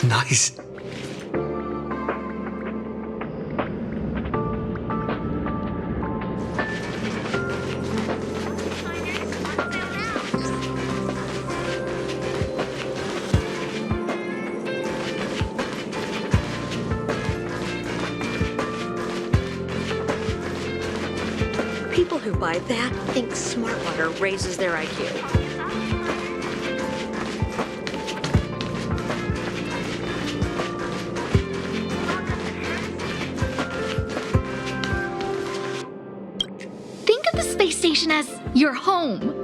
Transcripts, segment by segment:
Nice. People who buy that think smart water raises their IQ. Think of the space station as your home.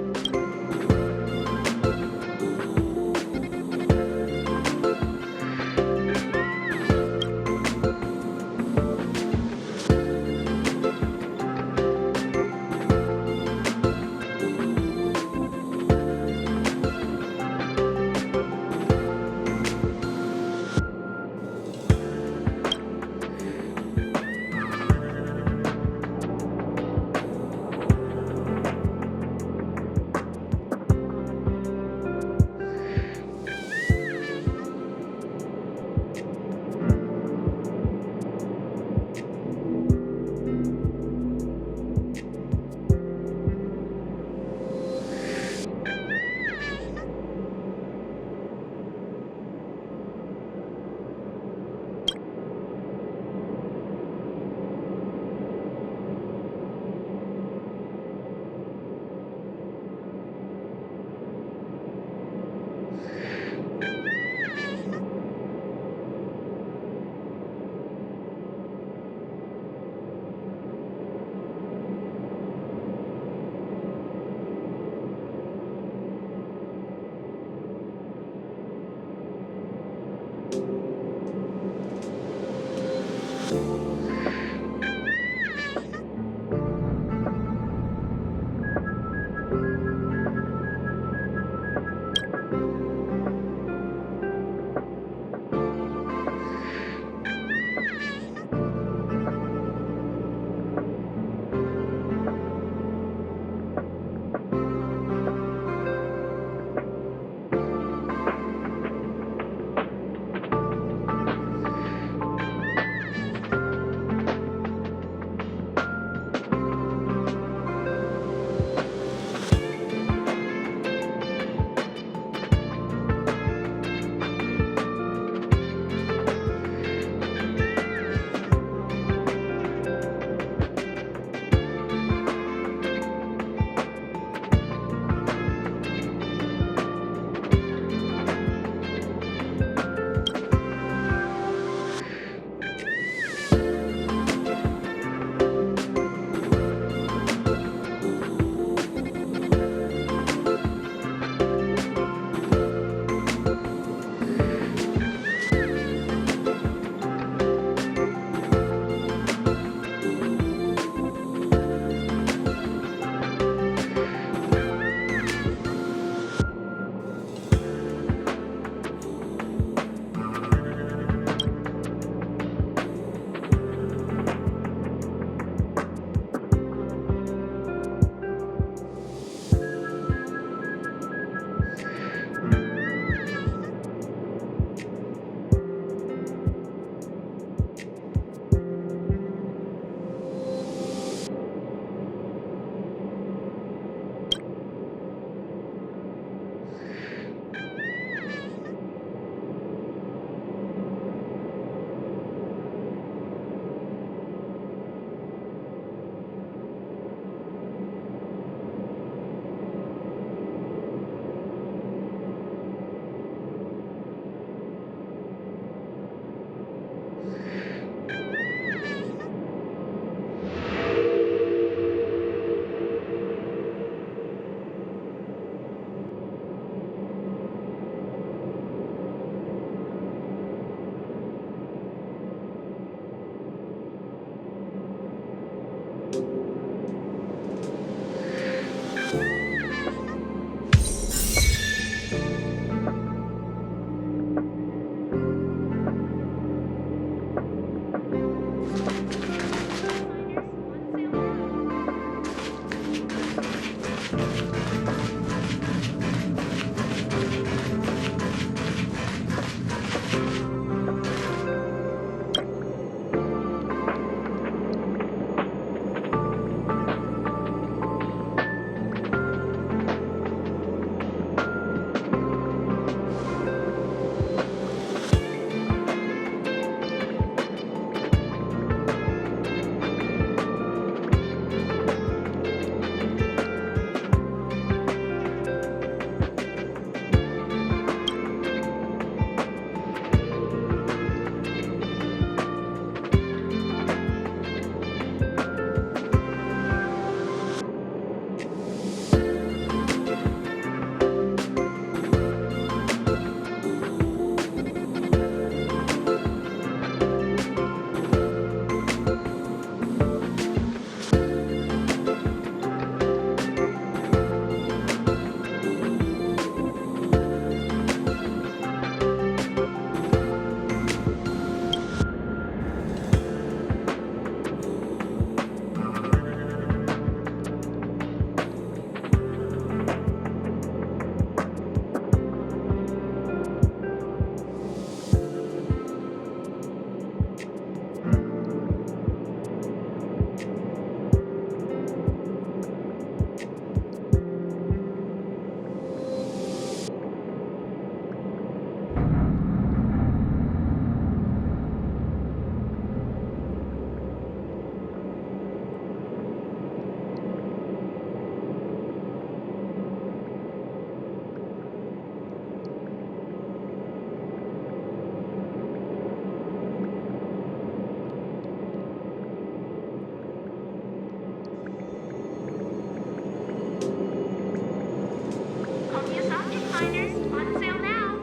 Pathfinders on sale now.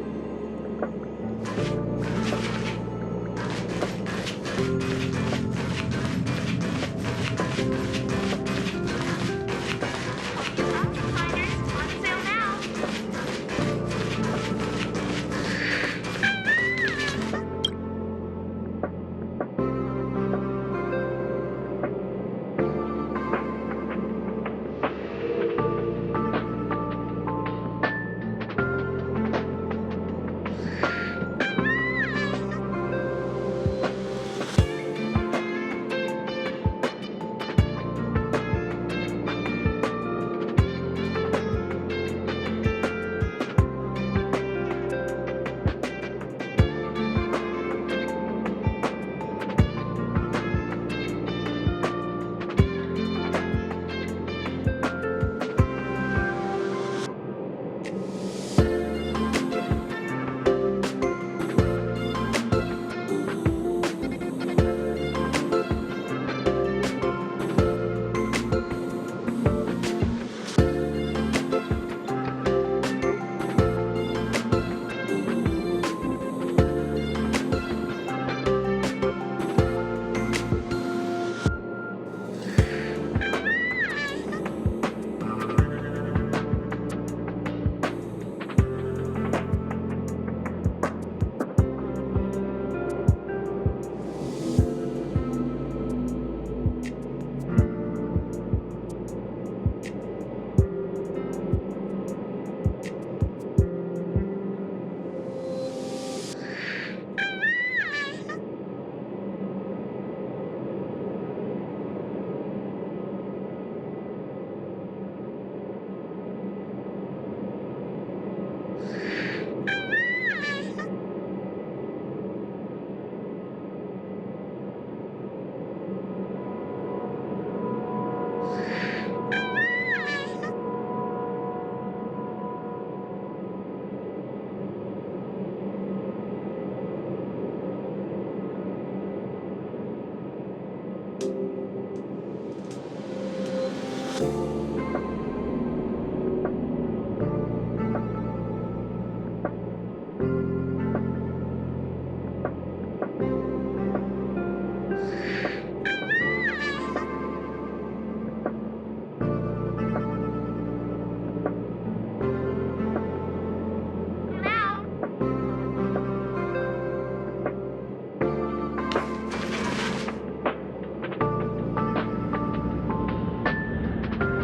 Pathfinders on sale now.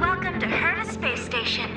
Welcome to Herta Space Station.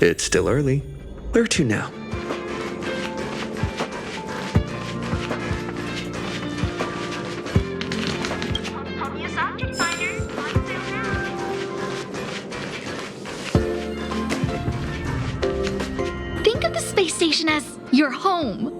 It's still early. Where to now? Use object finders on sale now. Think of the space station as your home.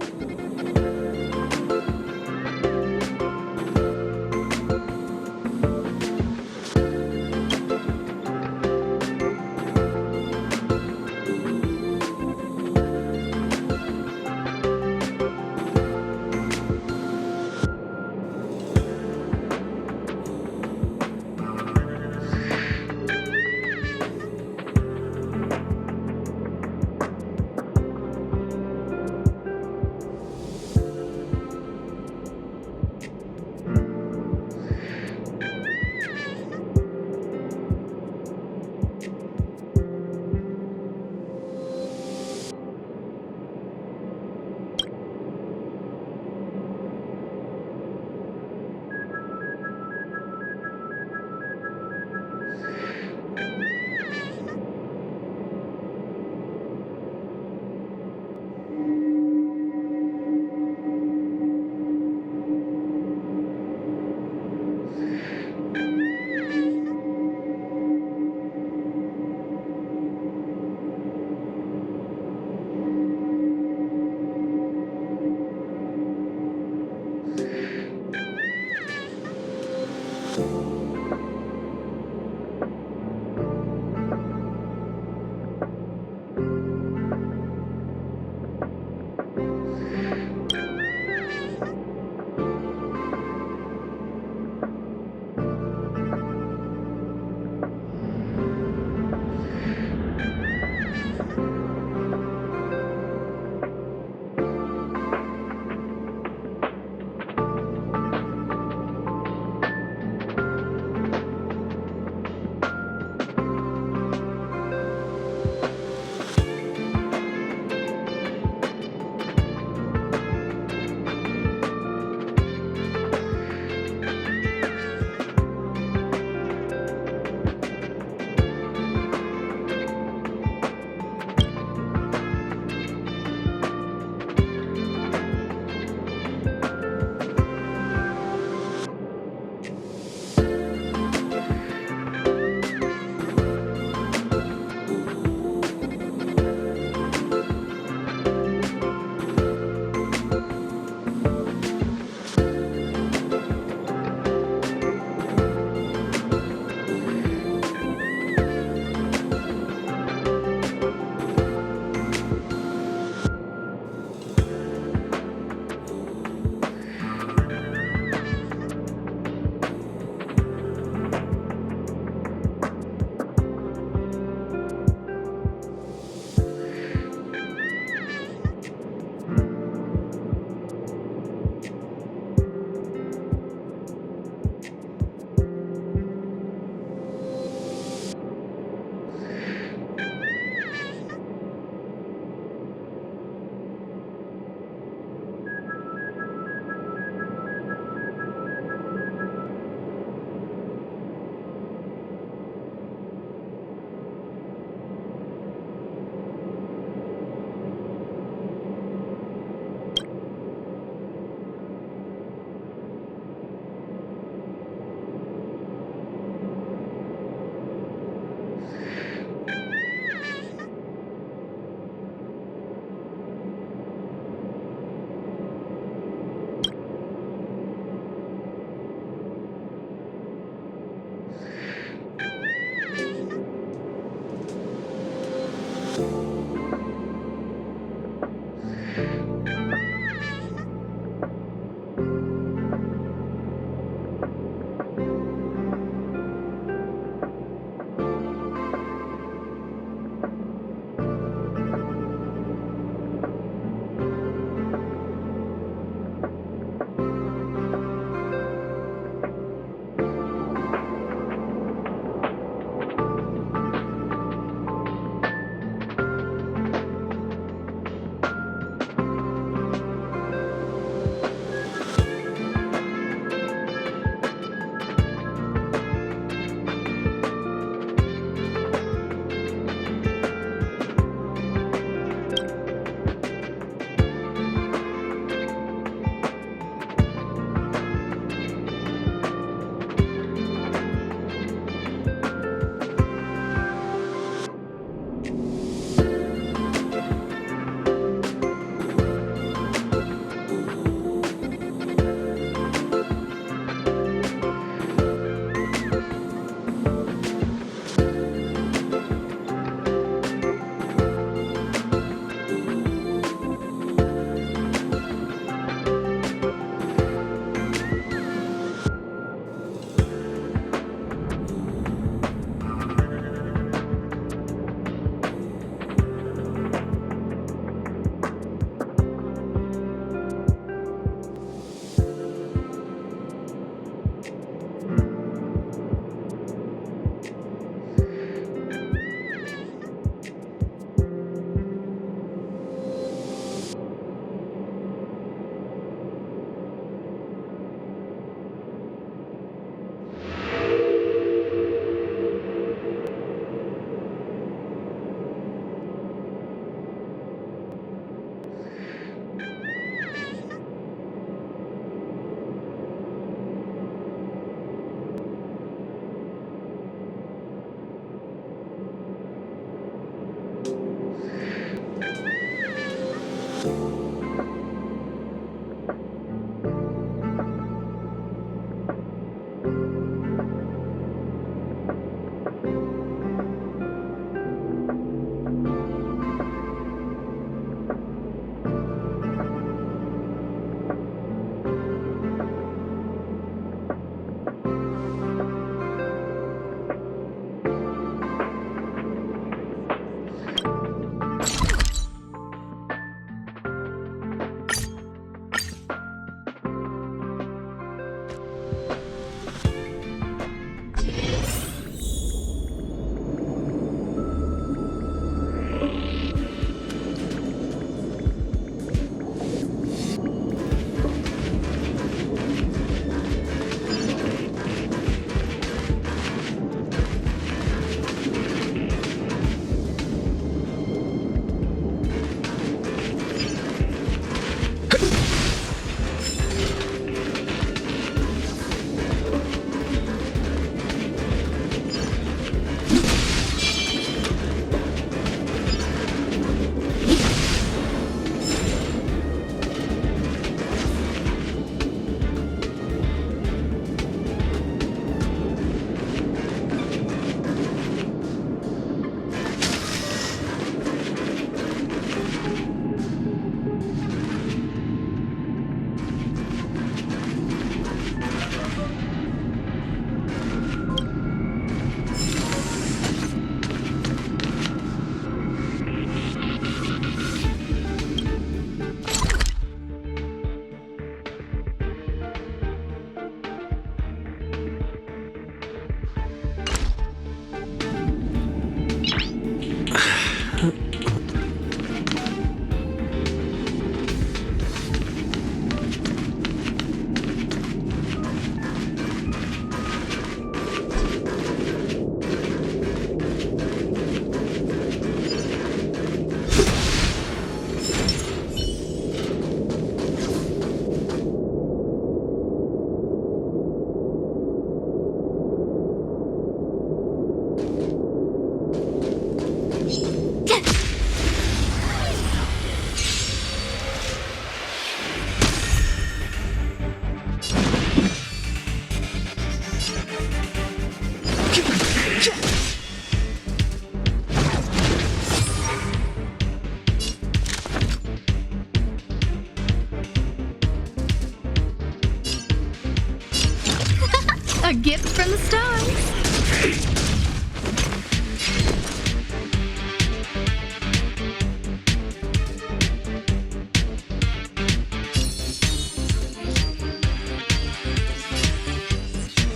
A gift from the stars.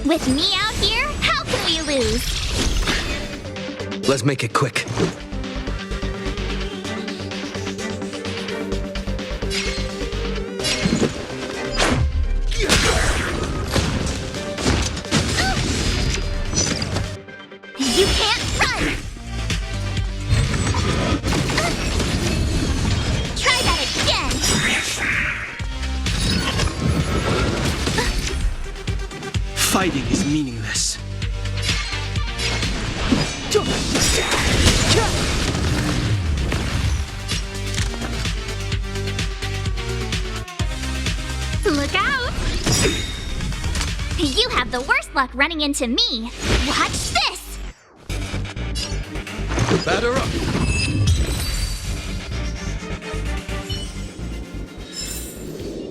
With me out here, how can we lose? Let's make it quick. You can't run! Try that again! Fighting is meaningless. Look out! You have the worst luck running into me. Watch this! Batter up.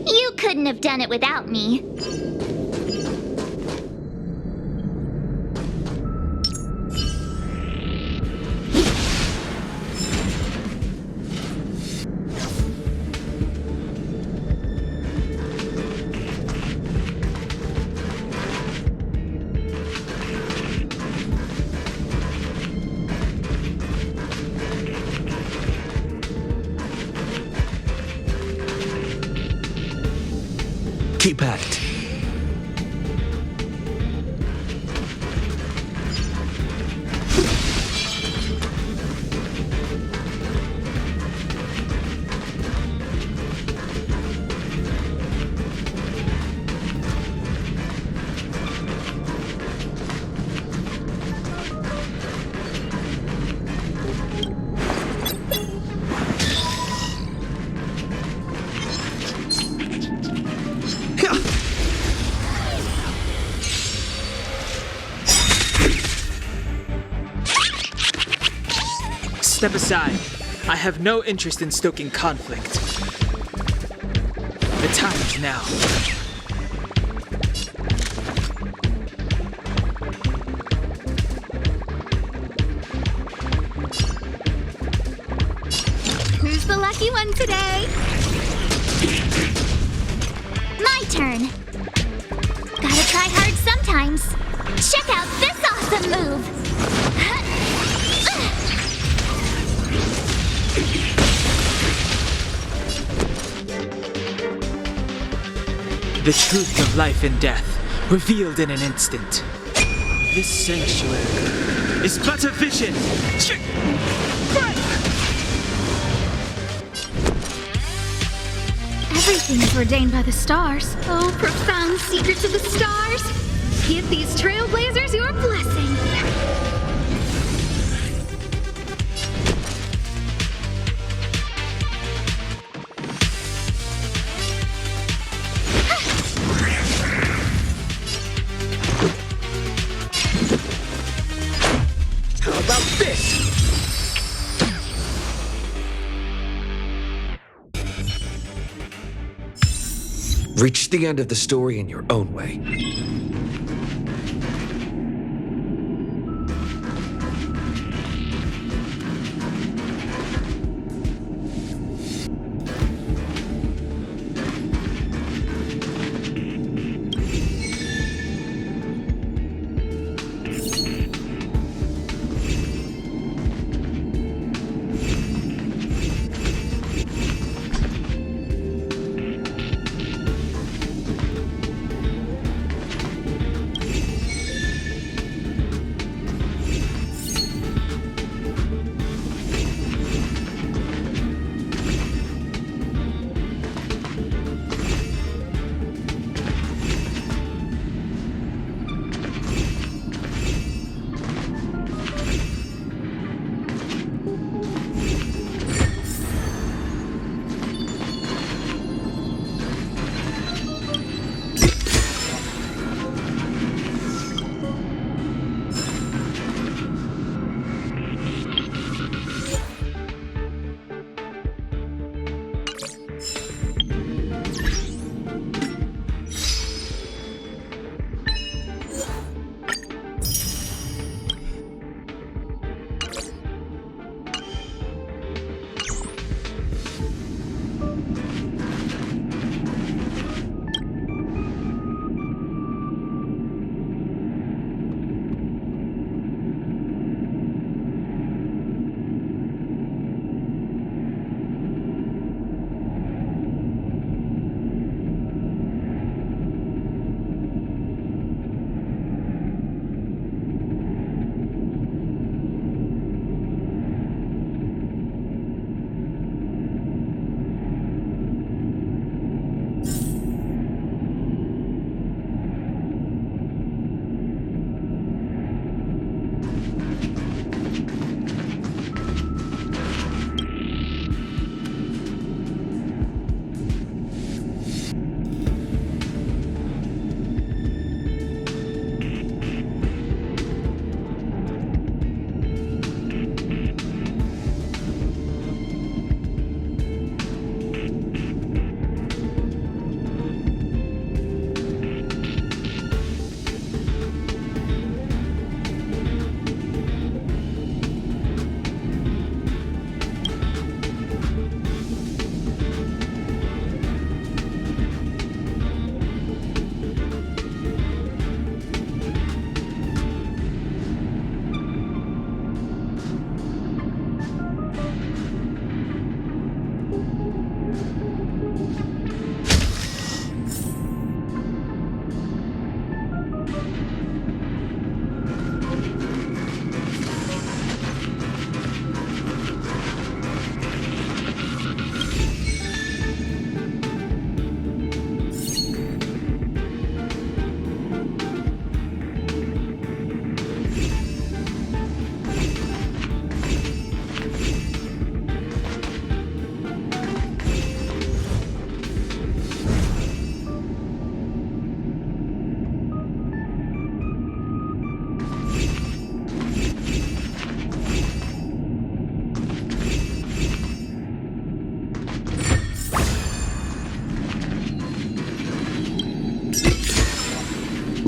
You couldn't have done it without me. Keep at it. Step aside. I have no interest in stoking conflict. The time is now. Who's the lucky one today? My turn. Gotta try hard sometimes. Check out this awesome move! The truth of life and death, revealed in an instant. This sanctuary is but a vision. Everything is ordained by the stars. Oh, profound secrets of the stars. Give these trailblazers your blessing. How about this? Reach the end of the story in your own way.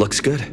Looks good.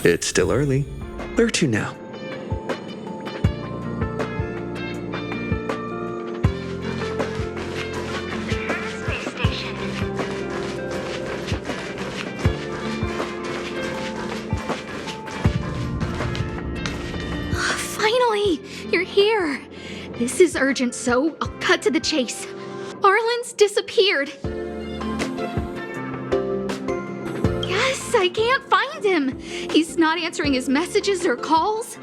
It's still early. Where to now? Space station. Finally! You're here! This is urgent, so I'll cut to the chase. Arlen's disappeared. Yes, I can't find him. He's not answering his messages or calls.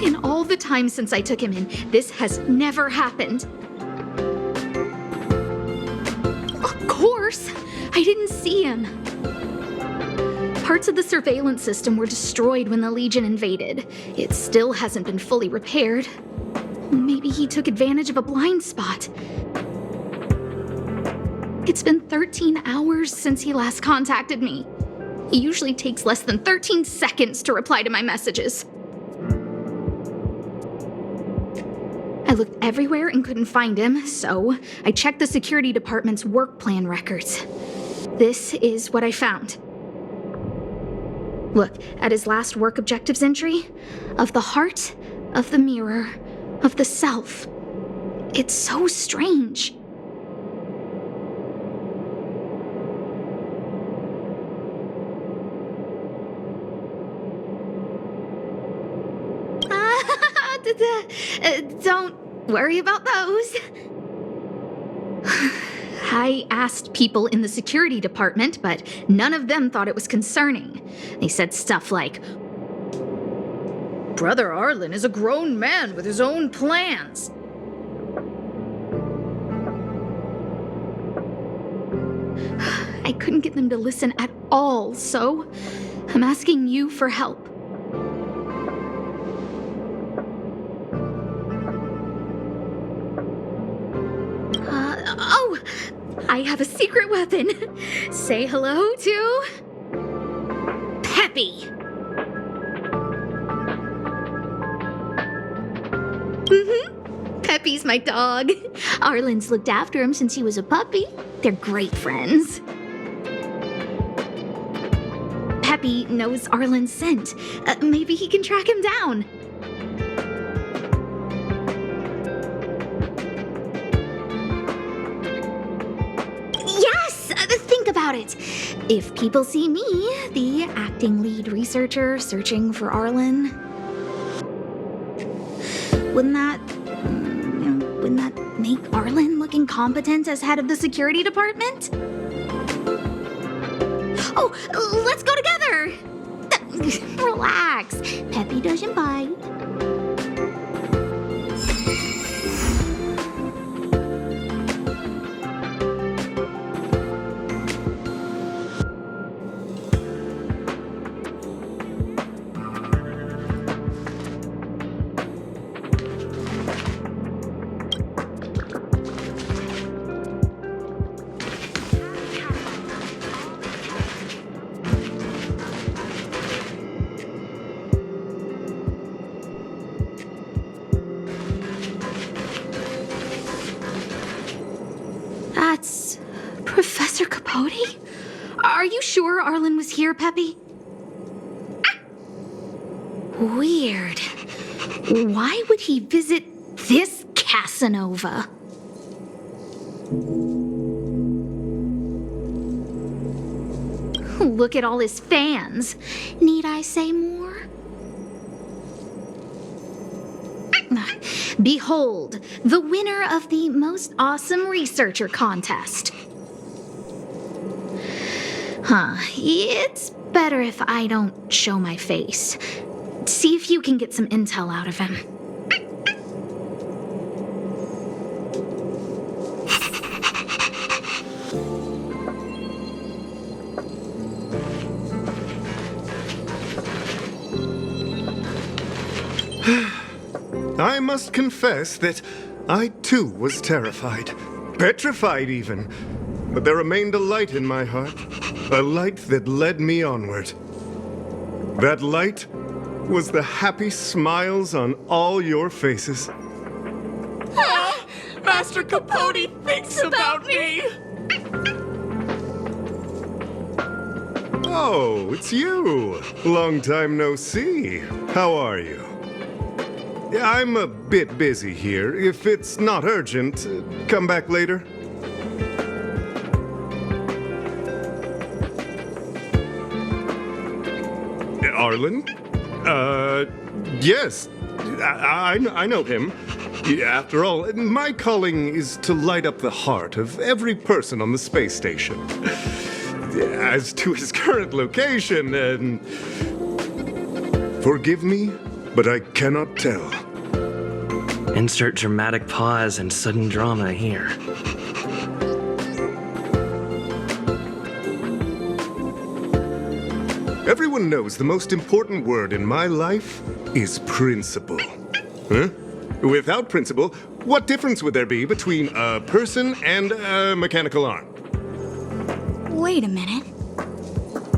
In all the time since I took him in, this has never happened. Of course! I didn't see him. Parts of the surveillance system were destroyed when the Legion invaded. It still hasn't been fully repaired. Maybe he took advantage of a blind spot. It's been 13 hours since he last contacted me. He usually takes less than 13 seconds to reply to my messages. I looked everywhere and couldn't find him, so I checked the security department's work plan records. This is what I found. Look at his last work objectives entry. Of the heart, of the mirror, of the self. It's so strange. Don't worry about those. I asked people in the security department, but none of them thought it was concerning. They said stuff like, "Brother Arlen is a grown man with his own plans." I couldn't get them to listen at all, so I'm asking you for help. I have a secret weapon. Say hello to Peppy. Peppy's my dog. Arlen's looked after him since he was a puppy. They're great friends. Peppy knows Arlen's scent. Maybe he can track him down. Think about it. If people see me, the acting lead researcher searching for Arlen, wouldn't that make Arlen look incompetent as head of the security department? Oh, let's go together. Relax. Peppy doesn't bite. That's Professor Capote? Are you sure Arlen was here, Peppy? Weird. Why would he visit this Casanova? Look at all his fans. Need I say more? Behold, the winner of the Most Awesome Researcher contest. It's better if I don't show my face. See if you can get some intel out of him. I must confess that I too was terrified, petrified even. But there remained a light in my heart, a light that led me onward. That light was the happy smiles on all your faces. Master Capote thinks about me! Oh, it's you. Long time no see. How are you? I'm a bit busy here. If it's not urgent, come back later. Arlen? Yes. I know him. After all, my calling is to light up the heart of every person on the space station. As to his current location, forgive me, but I cannot tell. Insert dramatic pause and sudden drama here. Everyone knows the most important word in my life is principle. Huh? Without principle, what difference would there be between a person and a mechanical arm? Wait a minute.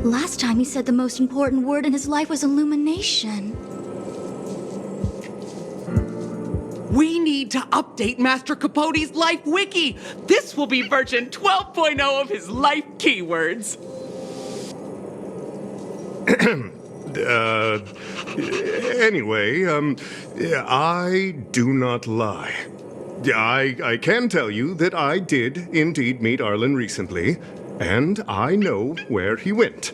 Last time he said the most important word in his life was illumination. We need to update Master Capote's Life Wiki. This will be version 12.0 of his life keywords. Anyway, I do not lie. I can tell you that I did indeed meet Arlen recently, and I know where he went.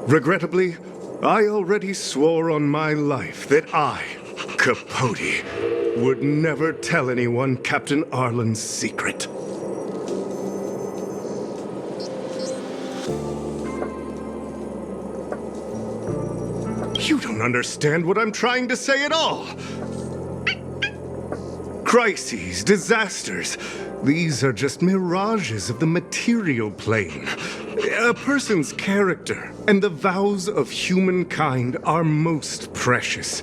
Regrettably, I already swore on my life that I, Capote, would never tell anyone Captain Arlen's secret. You don't understand what I'm trying to say at all. Crises, disasters, these are just mirages of the material plane. A person's character and the vows of humankind are most precious.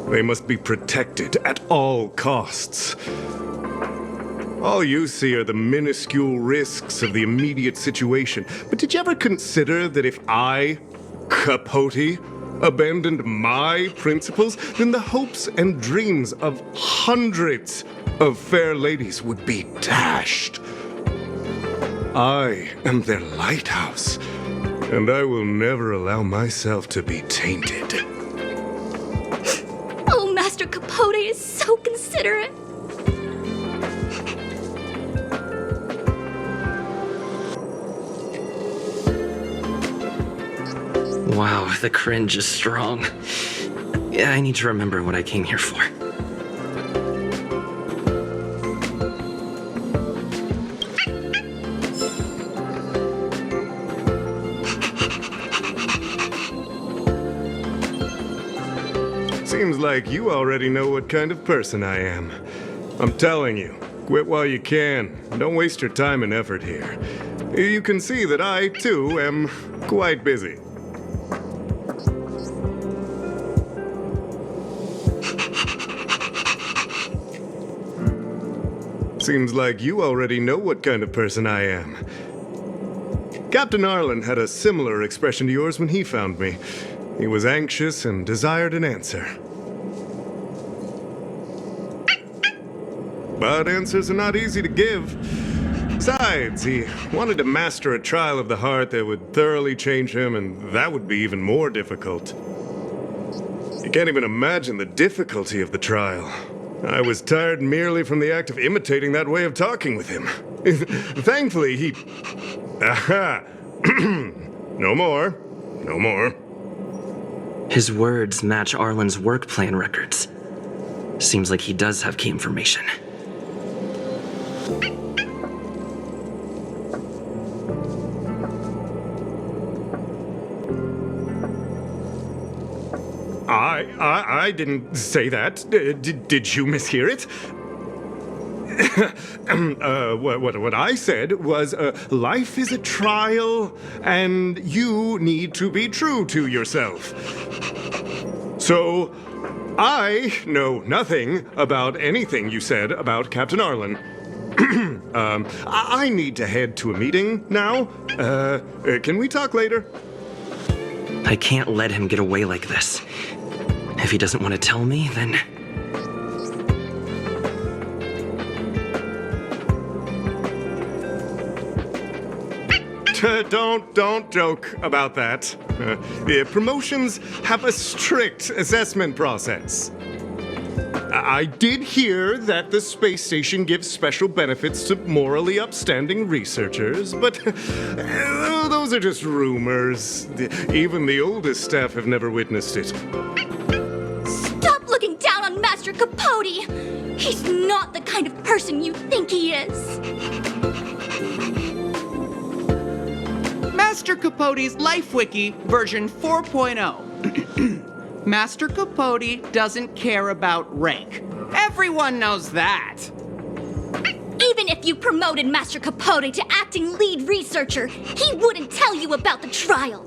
They must be protected at all costs. All you see are the minuscule risks of the immediate situation. But did you ever consider that if I, Capote, abandoned my principles, then the hopes and dreams of hundreds of fair ladies would be dashed? I am their lighthouse, and I will never allow myself to be tainted. Oh, Master Capote is so considerate. Wow, the cringe is strong. Yeah, I need to remember what I came here for. Seems like you already know what kind of person I am. I'm telling you, quit while you can. Don't waste your time and effort here. You can see that I, too, am quite busy. Seems like you already know what kind of person I am. Captain Arlen had a similar expression to yours when he found me. He was anxious and desired an answer. But answers are not easy to give. Besides, he wanted to master a trial of the heart that would thoroughly change him, and that would be even more difficult. You can't even imagine the difficulty of the trial. I was tired merely from the act of imitating that way of talking with him. Thankfully, he... Aha! No more. No more. His words match Arlen's work plan records. Seems like he does have key information. I didn't say that. Did you mishear it? What I said was, life is a trial, and you need to be true to yourself. So, I know nothing about anything you said about Captain Arlen. I need to head to a meeting now. Can we talk later? I can't let him get away like this. If he doesn't want to tell me, then... Don't joke about that. Promotions have a strict assessment process. I did hear that the space station gives special benefits to morally upstanding researchers, but those are just rumors. Even the oldest staff have never witnessed it. Stop looking down on Master Capote! He's not the kind of person you think he is. Master Capote's Life Wiki version 4.0. Master Capote doesn't care about rank. Everyone knows that. Even if you promoted Master Capote to acting lead researcher, he wouldn't tell you about the trial.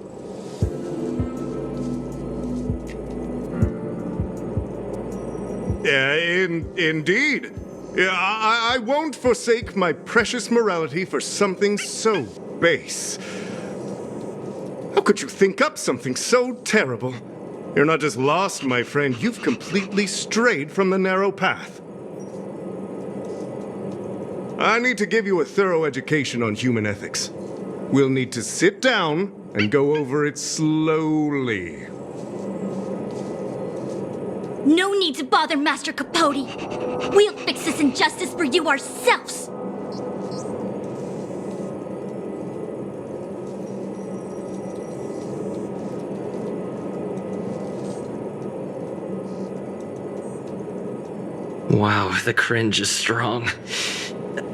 Indeed. Yeah, I won't forsake my precious morality for something so base. How could you think up something so terrible? You're not just lost, my friend, you've completely strayed from the narrow path. I need to give you a thorough education on human ethics. We'll need to sit down and go over it slowly. No need to bother Master Capote. We'll fix this injustice for you ourselves. Wow, the cringe is strong.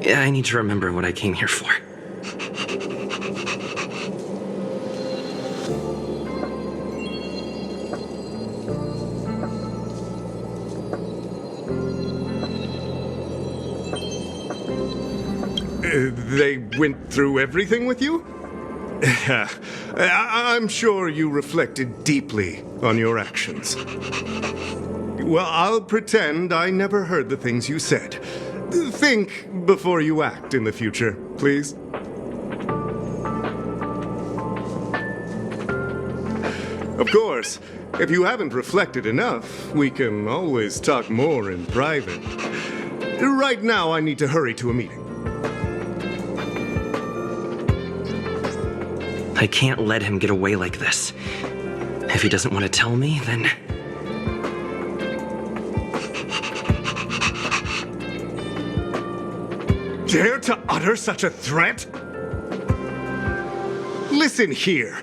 I need to remember what I came here for. They went through everything with you? I'm sure you reflected deeply on your actions. Well, I'll pretend I never heard the things you said. Think before you act in the future, please. Of course, if you haven't reflected enough, we can always talk more in private. Right now, I need to hurry to a meeting. I can't let him get away like this. If he doesn't want to tell me, then... Dare to utter such a threat? Listen here.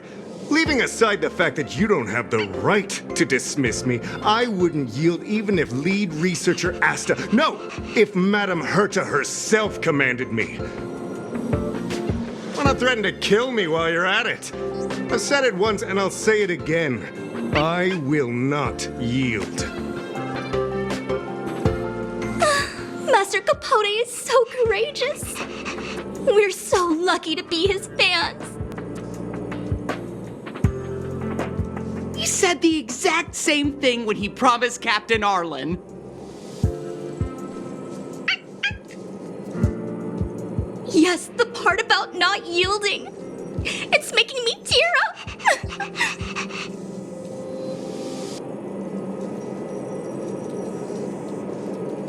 Leaving aside the fact that you don't have the right to dismiss me, I wouldn't yield even if lead researcher Asta... No! If Madame Herta herself commanded me. Why not threaten to kill me while you're at it? I've said it once and I'll say it again. I will not yield. Master Capote is so courageous. We're so lucky to be his fans. He said the exact same thing when he promised Captain Arlen. Yes, the part about not yielding. It's making me tear up.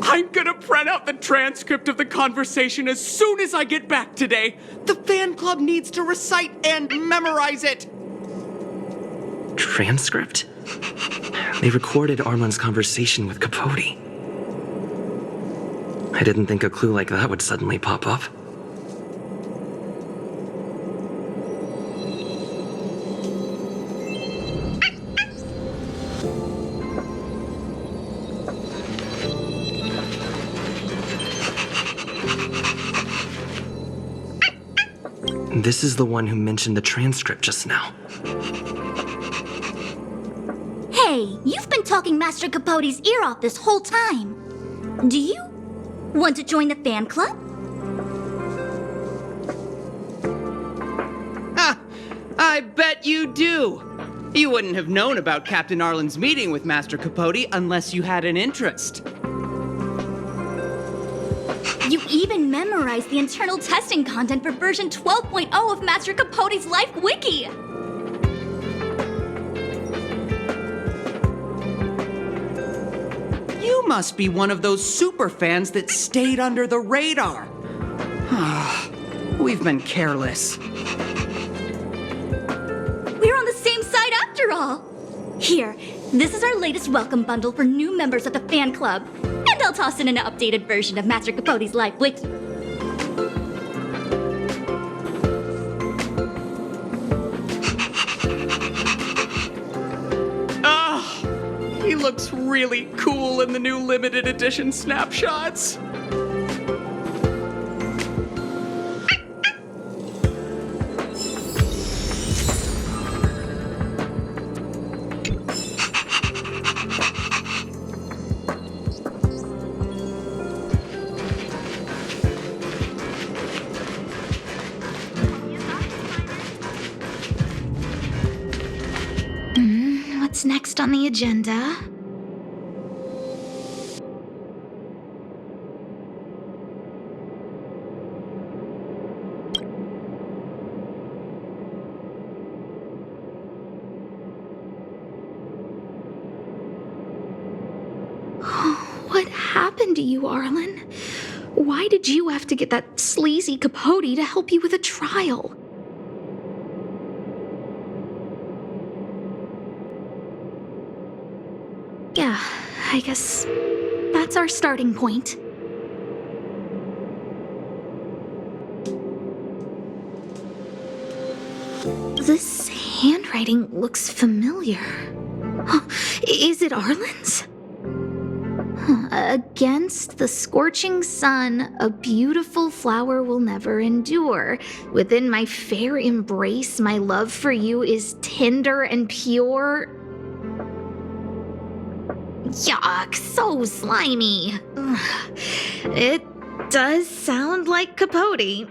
I'm gonna print out the transcript of the conversation as soon as I get back today. The fan club needs to recite and memorize it. Transcript? They recorded Arlen's conversation with Capote. I didn't think a clue like that would suddenly pop up. This is the one who mentioned the transcript just now. Hey, you've been talking Master Capote's ear off this whole time. Do you want to join the fan club? Ha! I bet you do. You wouldn't have known about Captain Arlen's meeting with Master Capote unless you had an interest. You even memorized the internal testing content for version 12.0 of Master Capote's Life Wiki. You must be one of those super fans that stayed under the radar. We've been careless. We're on the same side after all. Here, this is our latest welcome bundle for new members of the fan club. And I'll toss in an updated version of Master Capote's Life Wiki. He looks really cool in the new limited edition snapshots. What's next on the agenda? happened to you, Arlen? Why did you have to get that sleazy Capote to help you with a trial? Yeah, I guess that's our starting point. This handwriting looks familiar. Is it Arlen's? Against the scorching sun, a beautiful flower will never endure. Within my fair embrace, my love for you is tender and pure. Yuck, so slimy. It does sound like Capote.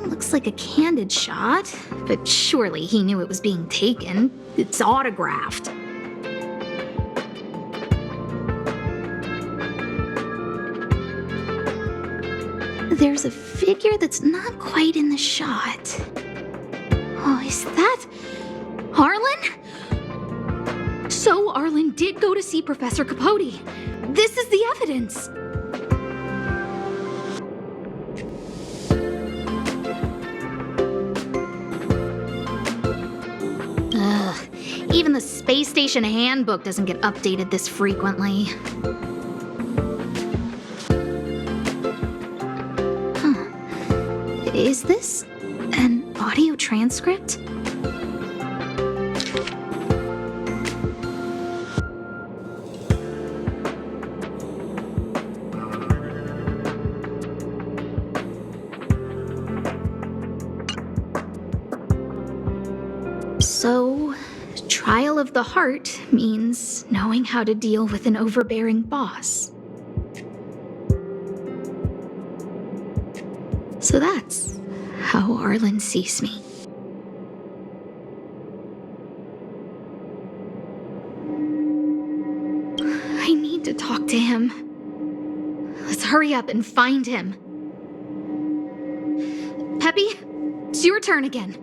Looks like a candid shot, but surely he knew it was being taken. It's autographed. There's a figure that's not quite in the shot. Oh, is that Arlen? So Arlen did go to see Professor Capote. This is the evidence. Even the space station handbook doesn't get updated this frequently. Is this an audio transcript? So, trial of the heart means knowing how to deal with an overbearing boss. So that's how Arlen sees me. I need to talk to him. Let's hurry up and find him. Peppy, it's your turn again.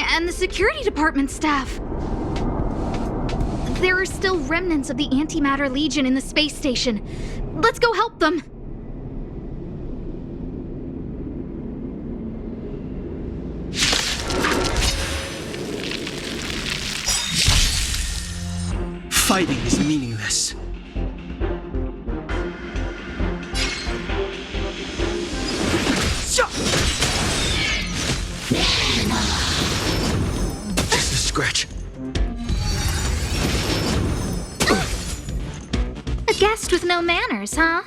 And the security department staff. There are still remnants of the Antimatter Legion in the space station. Let's go help them. Fighting is meaningless. Scratch. A guest with no manners, huh?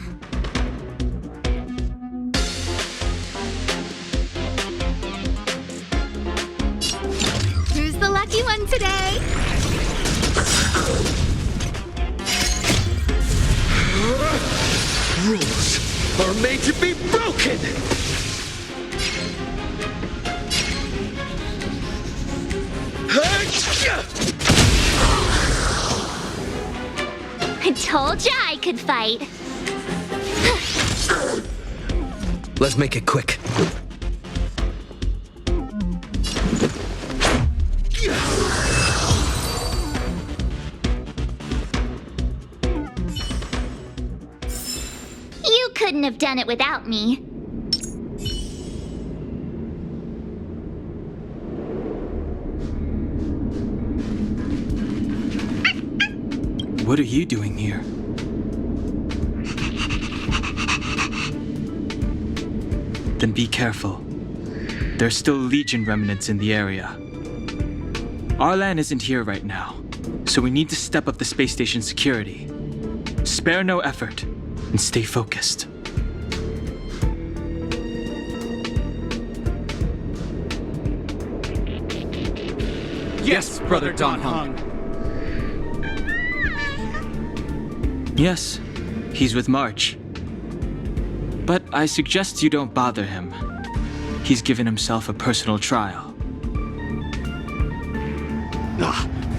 Who's the lucky one today? Rules are made to be broken! I told ya I could fight. Let's make it quick. You couldn't have done it without me. What are you doing here? Then be careful. There's still Legion remnants in the area. Arlan isn't here right now, so we need to step up the space station security. Spare no effort and stay focused. Yes, Brother Don Hung. Yes, he's with March. But I suggest you don't bother him. He's given himself a personal trial.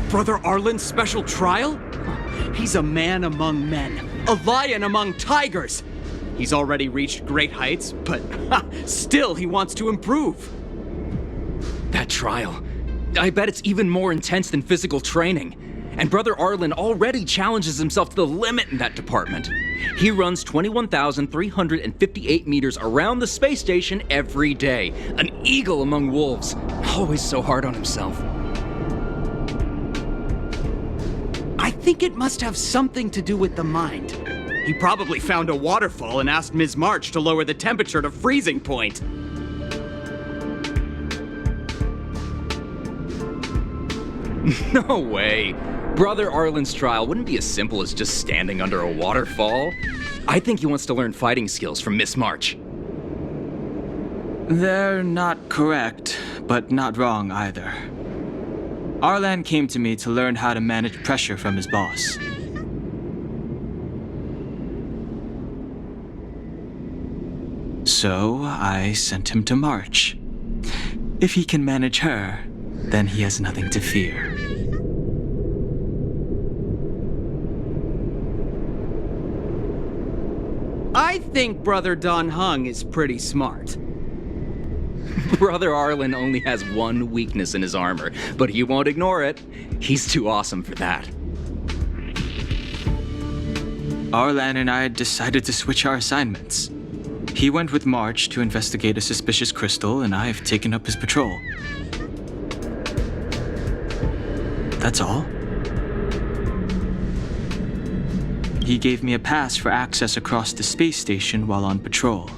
Brother Arlen's special trial? He's a man among men, a lion among tigers. He's already reached great heights, but still he wants to improve. That trial. I bet it's even more intense than physical training. And Brother Arlen already challenges himself to the limit in that department. He runs 21,358 meters around the space station every day. An eagle among wolves. Always so hard on himself. I think it must have something to do with the mind. He probably found a waterfall and asked Ms. March to lower the temperature to freezing point. No way. Brother Arlen's trial wouldn't be as simple as just standing under a waterfall. I think he wants to learn fighting skills from Miss March. They're not correct, but not wrong either. Arlan came to me to learn how to manage pressure from his boss. So I sent him to March. If he can manage her, then he has nothing to fear. I think Brother Don Hung is pretty smart. Brother Arlen only has one weakness in his armor, but he won't ignore it. He's too awesome for that. Arlan and I decided to switch our assignments. He went with March to investigate a suspicious crystal, and I've taken up his patrol. That's all. He gave me a pass for access across the space station while on patrol.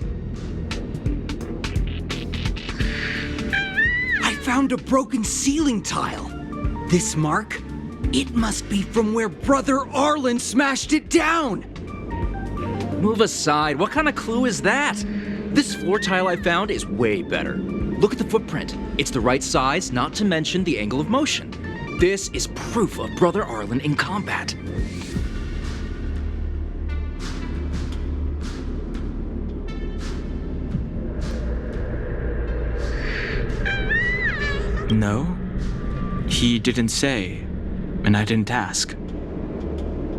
I found a broken ceiling tile. This mark? It must be from where Brother Arlen smashed it down. Move aside. What kind of clue is that? This floor tile I found is way better. Look at the footprint. It's the right size, not to mention the angle of motion. This is proof of Brother Arlen in combat. No, he didn't say, and I didn't ask.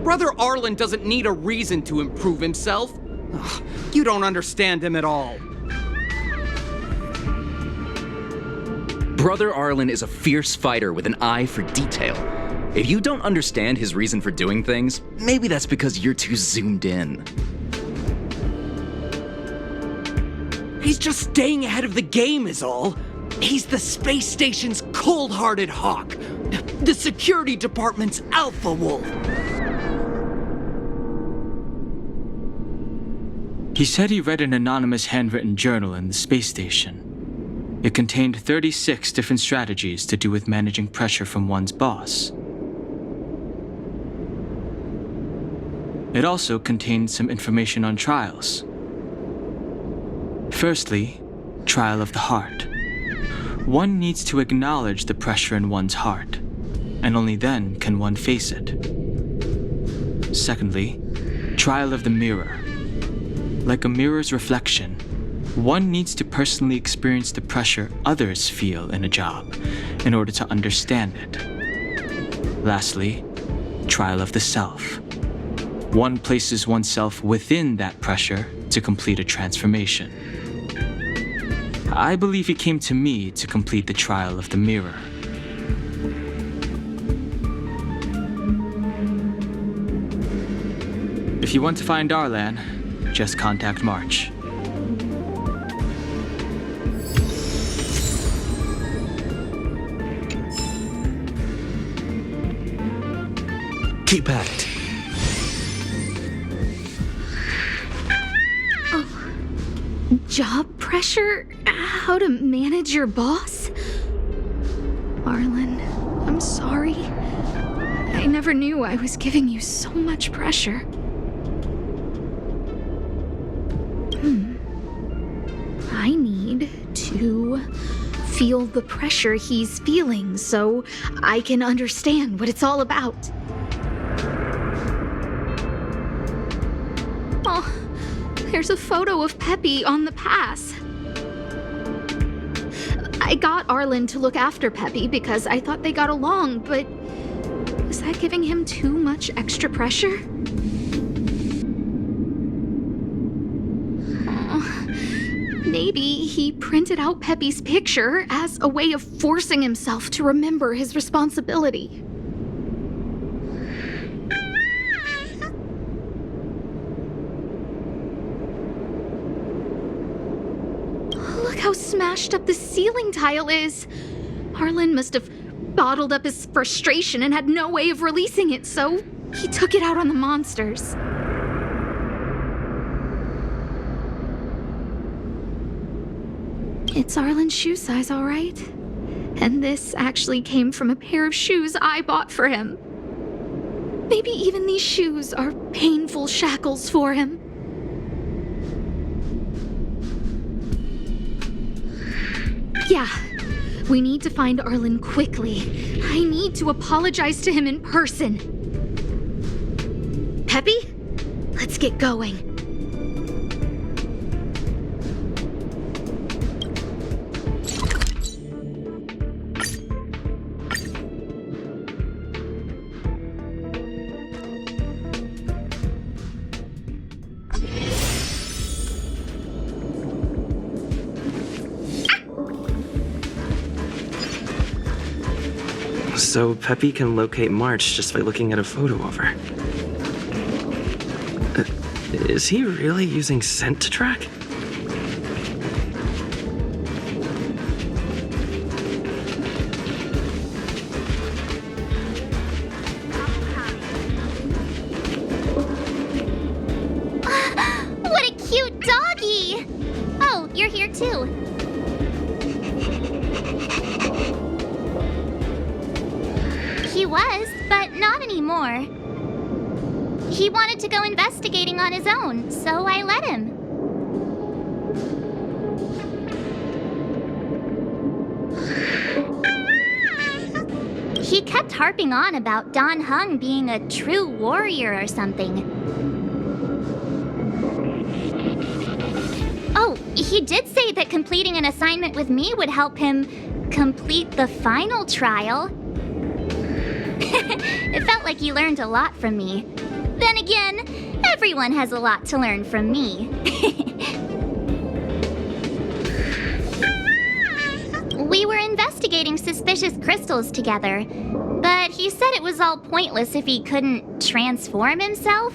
Brother Arlen doesn't need a reason to improve himself. Ugh, you don't understand him at all. Brother Arlen is a fierce fighter with an eye for detail. If you don't understand his reason for doing things, maybe that's because you're too zoomed in. He's just staying ahead of the game is all. He's the space station's cold-hearted hawk. The security department's alpha wolf. He said he read an anonymous handwritten journal in the space station. It contained 36 different strategies to do with managing pressure from one's boss. It also contained some information on trials. Firstly, trial of the heart. One needs to acknowledge the pressure in one's heart, and only then can one face it. Secondly, trial of the mirror. Like a mirror's reflection, one needs to personally experience the pressure others feel in a job in order to understand it. Lastly, trial of the self. One places oneself within that pressure to complete a transformation. I believe he came to me to complete the trial of the mirror. If you want to find Arlan, just contact March. Keep at it. Job pressure, how to manage your boss? Arlen, I'm sorry. I never knew I was giving you so much pressure. I need to feel the pressure he's feeling so I can understand what it's all about. Oh, there's a photo of Peppy on the pass. I got Arlen to look after Peppy because I thought they got along, but was that giving him too much extra pressure? Maybe he printed out Peppy's picture as a way of forcing himself to remember his responsibility. Look how smashed up the ceiling tile is. Arlen must have bottled up his frustration and had no way of releasing it, so he took it out on the monsters. It's Arlen's shoe size, all right. And this actually came from a pair of shoes I bought for him. Maybe even these shoes are painful shackles for him. Yeah, we need to find Arlen quickly. I need to apologize to him in person. Peppy, let's get going. So Peppy can locate March just by looking at a photo of her. Is he really using scent to track? What a cute doggy! Oh, you're here too. He was, but not anymore. He wanted to go investigating on his own, so I let him. He kept harping on about Dan Heng being a true warrior or something. Oh, he did say that completing an assignment with me would help him complete the final trial. It felt like he learned a lot from me. Then again, everyone has a lot to learn from me. We were investigating suspicious crystals together, but he said it was all pointless if he couldn't transform himself.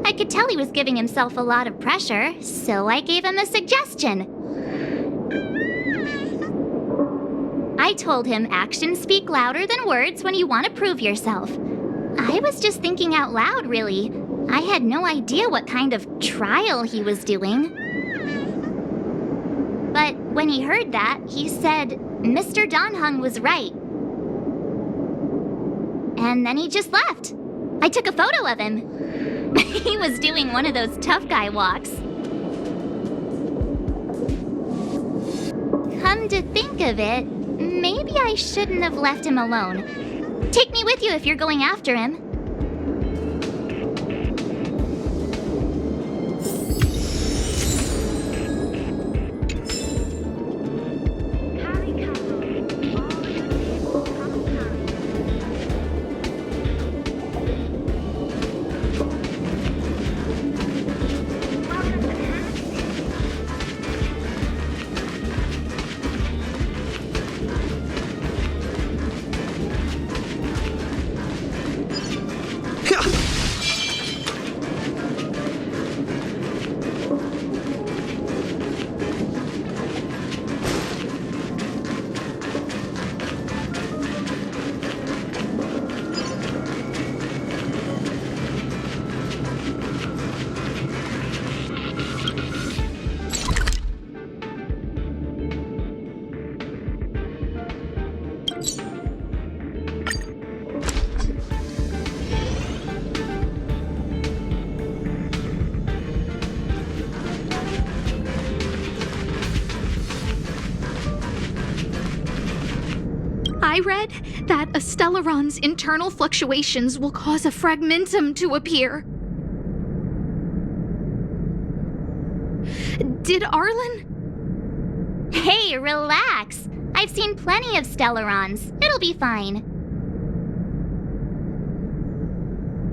I could tell he was giving himself a lot of pressure, so I gave him a suggestion. I told him actions speak louder than words when you want to prove yourself. I was just thinking out loud, really. I had no idea what kind of trial he was doing. But when he heard that, he said Mr. Dan Heng was right. And then he just left. I took a photo of him. He was doing one of those tough guy walks. Come to think of it, maybe I shouldn't have left him alone. Take me with you if you're going after him. I read that a Stellaron's internal fluctuations will cause a fragmentum to appear. Did Arlen? Hey, relax. I've seen plenty of Stellarons. It'll be fine.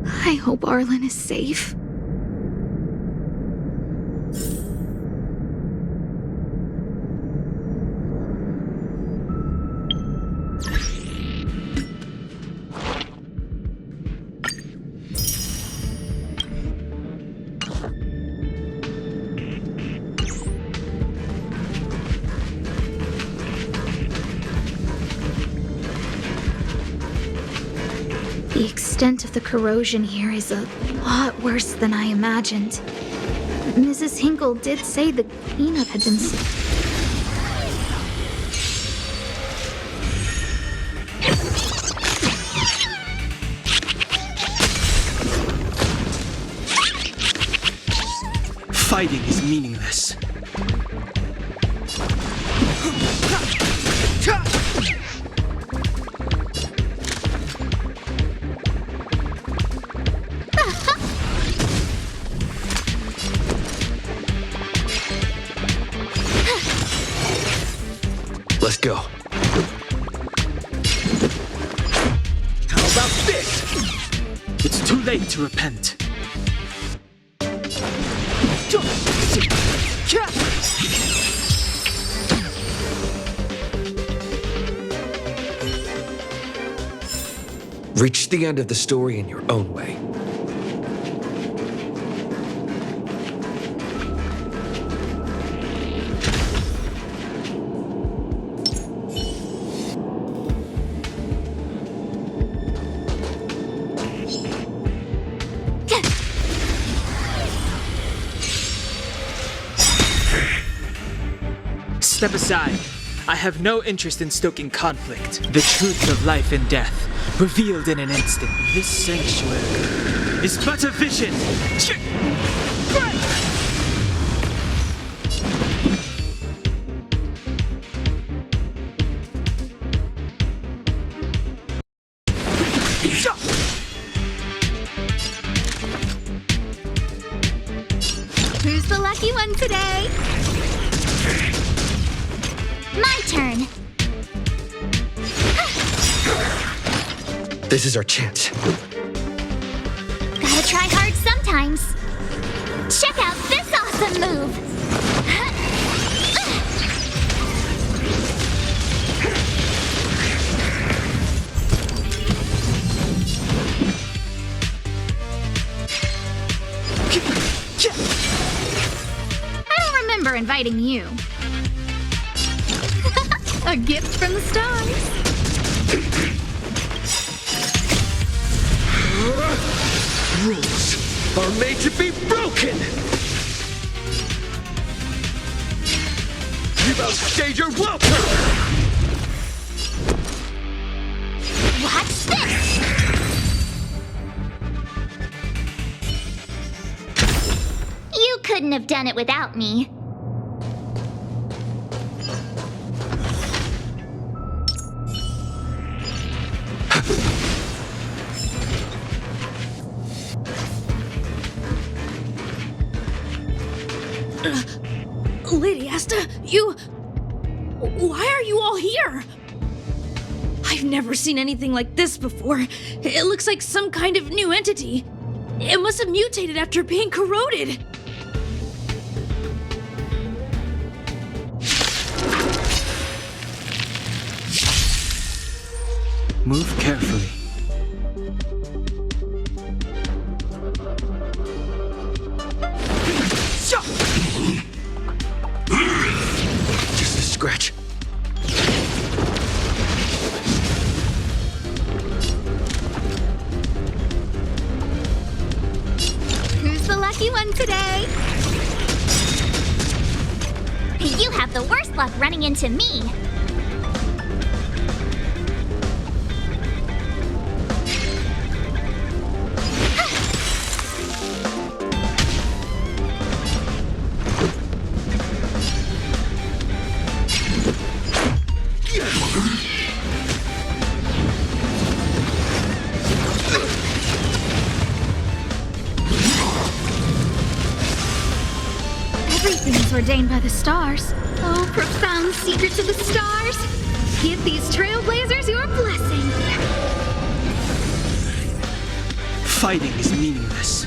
I hope Arlen is safe. The extent of the corrosion here is a lot worse than I imagined. Mrs. Hinkle did say the cleanup had been... Fighting is meaningless. Let's go. How about this? It's too late to repent. Reach the end of the story in your own way. Step aside. I have no interest in stoking conflict. The truth of life and death, revealed in an instant. This sanctuary is but a vision. Who's the lucky one today? My turn. This is our chance. Gotta try hard sometimes. Check out this awesome move. I don't remember inviting you. A gift from the stars. Rules are made to be broken! You've outstayed your welcome! Watch this! You couldn't have done it without me. Lady Asta, you... Why are you all here? I've never seen anything like this before. It looks like some kind of new entity. It must have mutated after being corroded. Move carefully. Just a scratch. Who's the lucky one today? You have the worst luck running into me. Ordained by the stars. Oh, profound secrets of the stars. Give these trailblazers your blessing. Fighting is meaningless.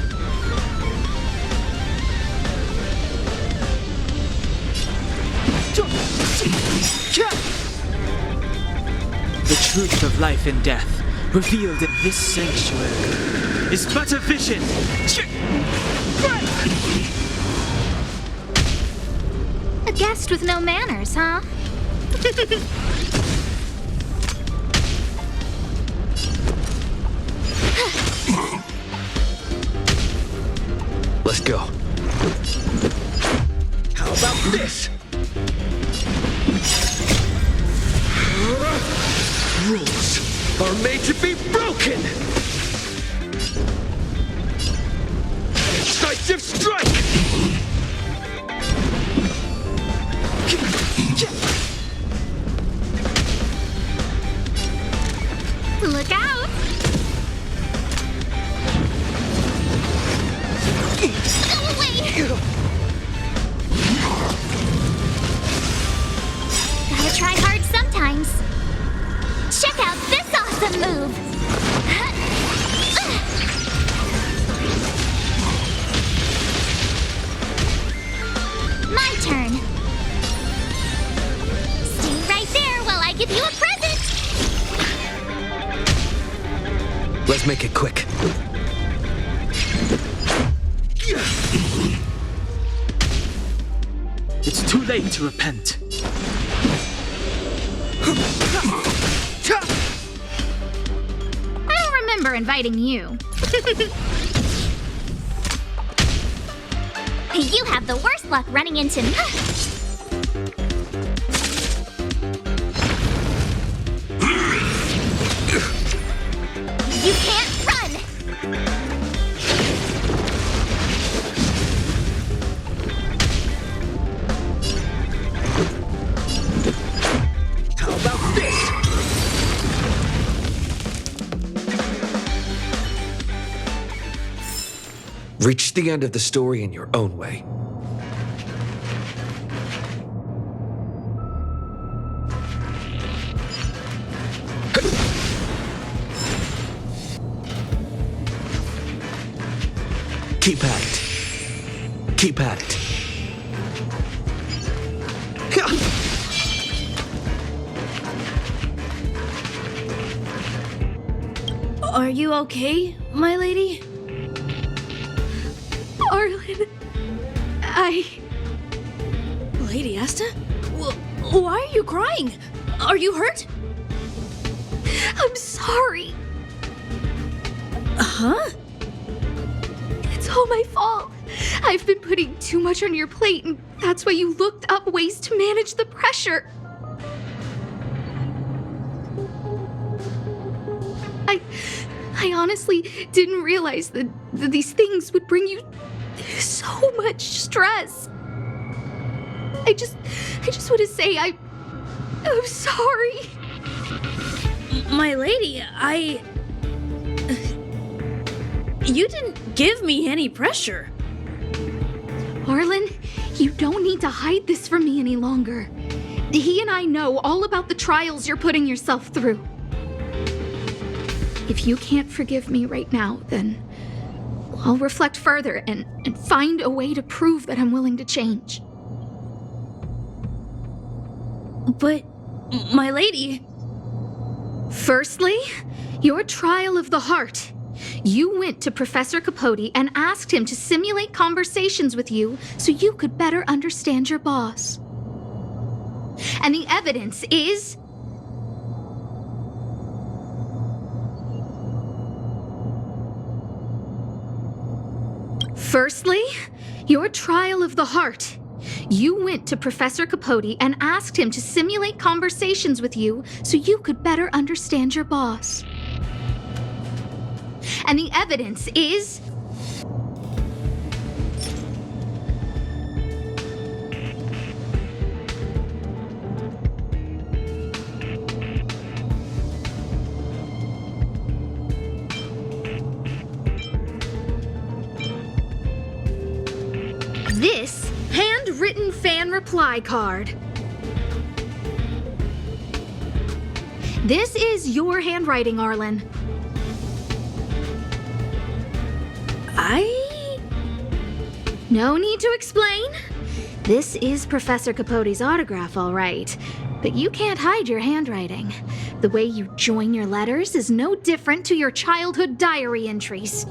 The truth of life and death, revealed in this sanctuary, is but a vision. A guest with no manners, huh? Let's go. How about this? Rules are made to be broken! Decisive strike! Look out! Go away! Gotta try hard sometimes. Check out this awesome move! My turn. Stay right there while I give you a present! Let's make it quick. It's too late to repent. I don't remember inviting you. You have the worst luck running into me. You can't run! How about this? Reach the end of the story in your own way. Keep at it. Keep at it. Are you okay, my lady? Arlen, Lady Asta? Why are you crying? Are you hurt? I'm sorry. Huh? It's all my fault. I've been putting too much on your plate, and that's why you looked up ways to manage the pressure. I honestly didn't realize that these things would bring you so much stress. I just want to say I'm sorry. My lady, You didn't give me any pressure. Arlen, you don't need to hide this from me any longer. He and I know all about the trials you're putting yourself through. If you can't forgive me right now, then I'll reflect further and find a way to prove that I'm willing to change. But, my lady... Firstly, your trial of the heart. You went to Professor Capote and asked him to simulate conversations with you so you could better understand your boss. And the evidence is... Firstly, your trial of the heart. You went to Professor Capote and asked him to simulate conversations with you so you could better understand your boss. And the evidence is... this handwritten fan reply card. This is your handwriting, Arlen. No need to explain. This is Professor Capote's autograph, all right. But you can't hide your handwriting. The way you join your letters is no different to your childhood diary entries.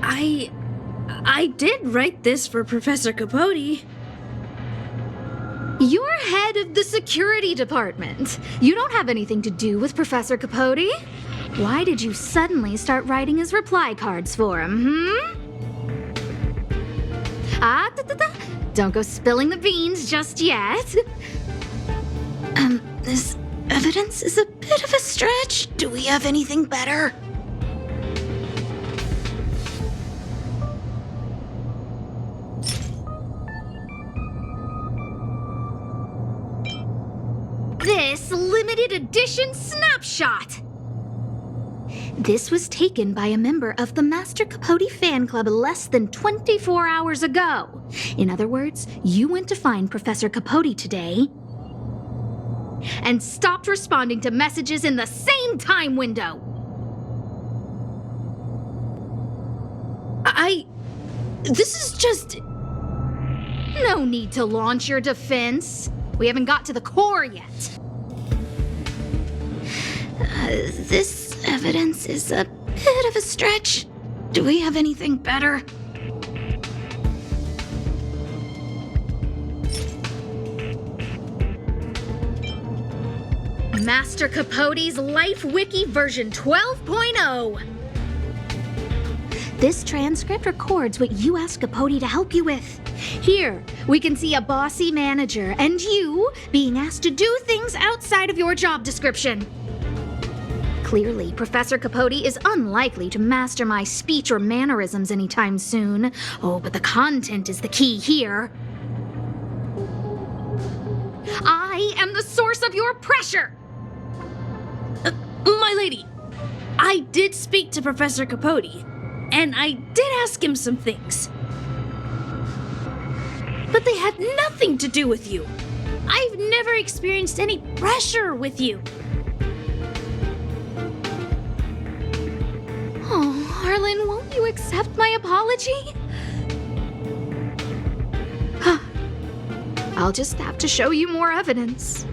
I did write this for Professor Capote. You're head of the security department. You don't have anything to do with Professor Capote. Why did you suddenly start writing his reply cards for him, Don't go spilling the beans just yet. This evidence is a bit of a stretch. Do we have anything better? This limited edition snapshot! This was taken by a member of the Master Capote fan club less than 24 hours ago. In other words, you went to find Professor Capote today and stopped responding to messages in the same time window. This is just... No need to launch your defense. We haven't got to the core yet. This evidence is a bit of a stretch. Do we have anything better? Master Capote's Life Wiki version 12.0. This transcript records what you asked Capote to help you with. Here, we can see a bossy manager and you being asked to do things outside of your job description. Clearly, Professor Capote is unlikely to master my speech or mannerisms anytime soon. Oh, but the content is the key here. I am the source of your pressure! My lady, I did speak to Professor Capote, and I did ask him some things. But they had nothing to do with you. I've never experienced any pressure with you. Oh, Arlen, won't you accept my apology? I'll just have to show you more evidence.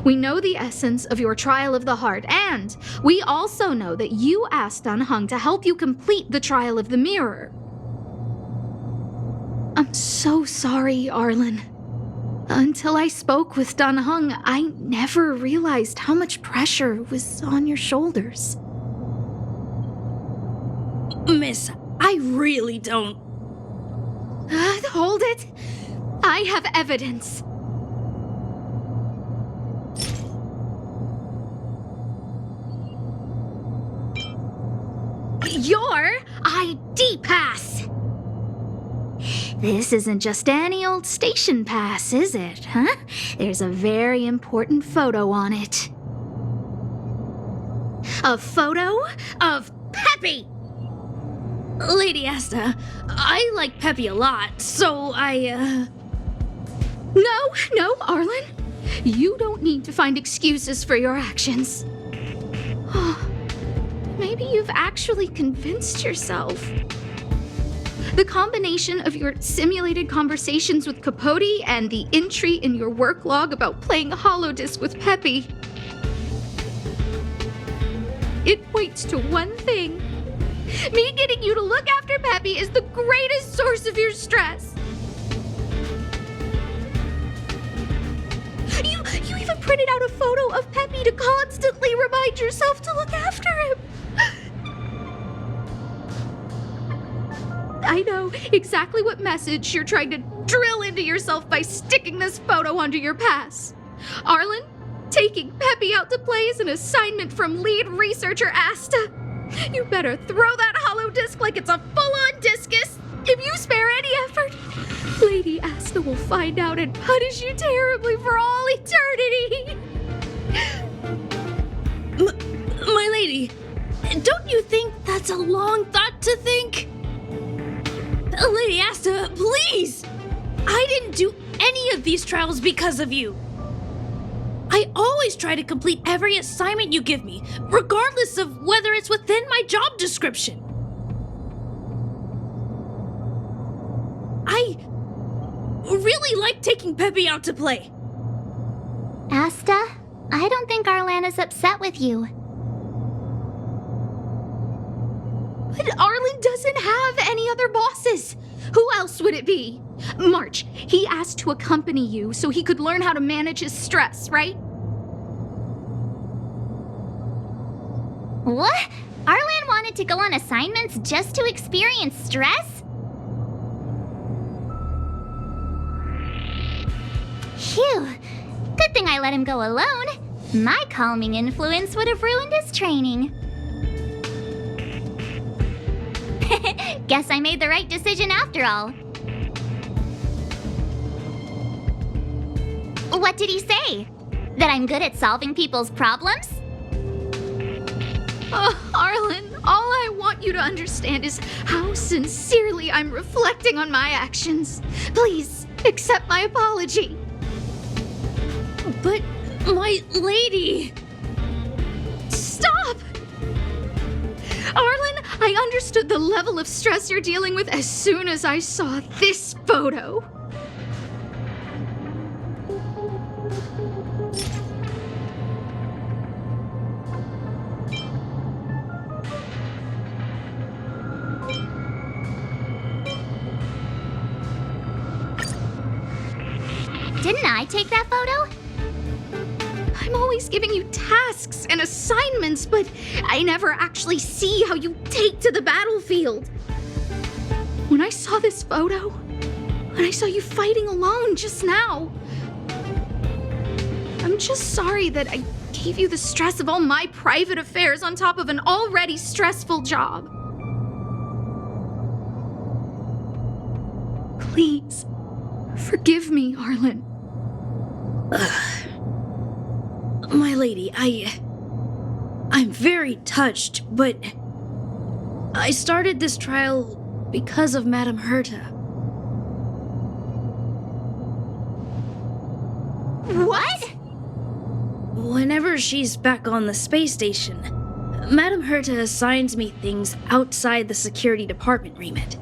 We know the essence of your trial of the heart, and we also know that you asked Dunhung to help you complete the trial of the mirror. I'm so sorry, Arlen. Until I spoke with Dunhung, I never realized how much pressure was on your shoulders. Miss, I really don't... Hold it. I have evidence. Your ID pass! This isn't just any old station pass, is it, huh? There's a very important photo on it. A photo of Peppy! Lady Asta, I like Peppy a lot, so No, Arlen. You don't need to find excuses for your actions. Maybe you've actually convinced yourself. The combination of your simulated conversations with Capote and the entry in your work log about playing holodisc with Peppy, it points to one thing. Me getting you to look after Peppy is the greatest source of your stress. You even printed out a photo of Peppy to constantly remind yourself to look after him. I know exactly what message you're trying to drill into yourself by sticking this photo onto your pass. Arlen, taking Peppy out to play is an assignment from lead researcher Asta. You better throw that holodisc like it's a full-on discus. If you spare any effort, Lady Asta will find out and punish you terribly for all eternity. My lady, don't you think that's a long thought to think? Lady Asta, please! I didn't do any of these trials because of you. I always try to complete every assignment you give me, regardless of whether it's within my job description. I really like taking Pepe out to play. Asta, I don't think Arlan is upset with you. But Arlen doesn't have any other bosses. Who else would it be? March, he asked to accompany you so he could learn how to manage his stress, right? What? Arlan wanted to go on assignments just to experience stress? Phew. Good thing I let him go alone. My calming influence would have ruined his training. Guess I made the right decision after all. What did he say? That I'm good at solving people's problems? Arlen, all I want you to understand is how sincerely I'm reflecting on my actions. Please, accept my apology. But, my lady... Stop! Arlen, I understood the level of stress you're dealing with as soon as I saw this photo. Didn't I take that photo? I'm always giving you tasks and assignments, but I never actually see how you take to the battlefield. When I saw this photo, when I saw you fighting alone just now, I'm just sorry that I gave you the stress of all my private affairs on top of an already stressful job. Please, forgive me, Arlen. My lady, I'm very touched, but I started this trial because of Madame Herta. What? Whenever she's back on the space station, Madame Herta assigns me things outside the security department remit.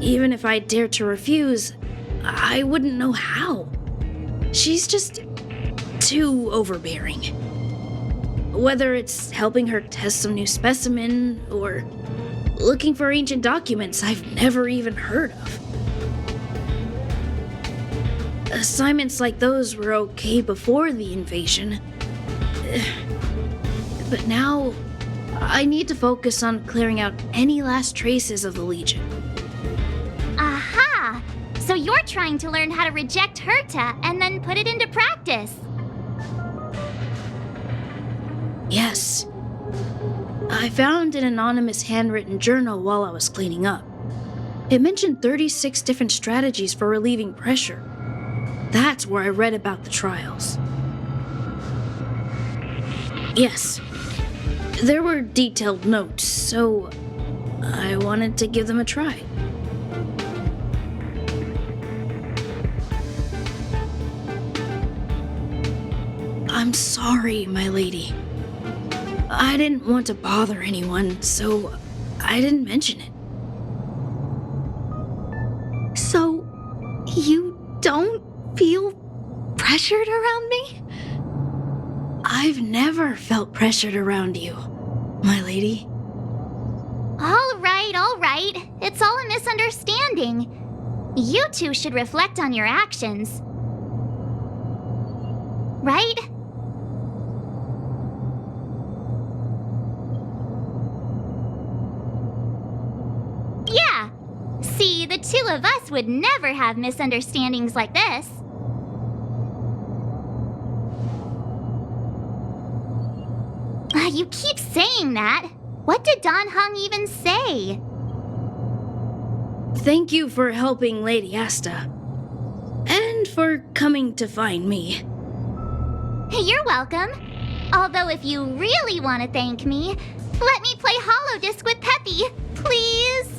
Even if I dared to refuse, I wouldn't know how. She's just too overbearing. Whether it's helping her test some new specimen or looking for ancient documents I've never even heard of. Assignments like those were okay before the invasion. But now, I need to focus on clearing out any last traces of the Legion. Aha! So you're trying to learn how to reject Herta and then put it into practice. Yes. I found an anonymous handwritten journal while I was cleaning up. It mentioned 36 different strategies for relieving pressure. That's where I read about the trials. Yes. There were detailed notes, so I wanted to give them a try. I'm sorry, my lady. I didn't want to bother anyone, so I didn't mention it. So, you don't feel pressured around me? I've never felt pressured around you, my lady. All right. It's all a misunderstanding. You two should reflect on your actions. Right? Yeah. See, the two of us would never have misunderstandings like this. You keep saying that. What did Don Hung even say? Thank you for helping Lady Asta. And for coming to find me. You're welcome. Although if you really want to thank me, Let me play Holodisc with Peppy, please.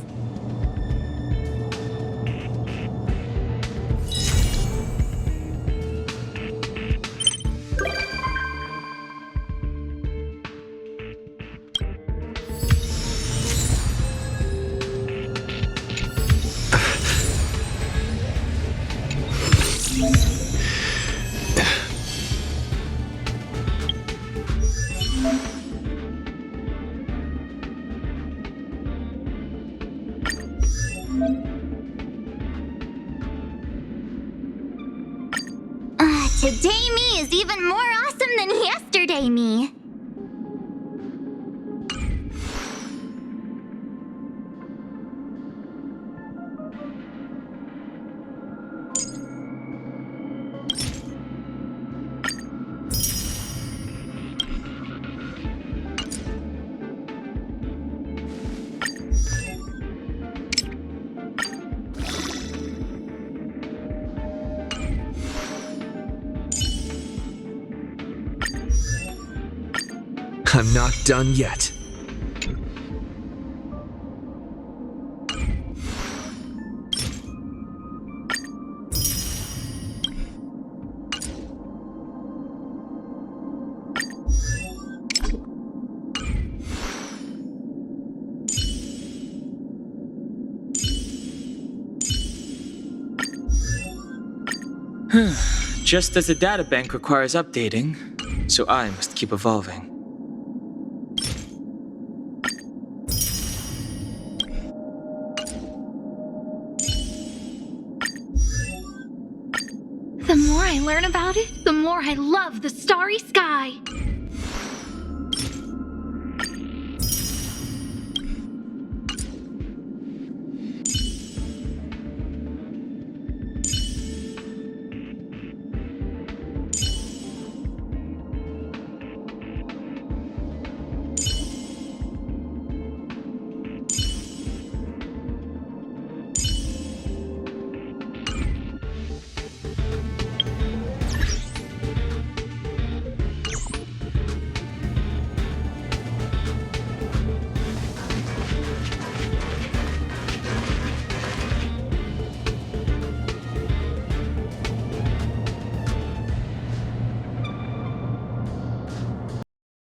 Today me is even more awesome than yesterday me. I'm not done yet. Just as the databank requires updating, so I must keep evolving. The more I learn about it, the more I love the starry sky.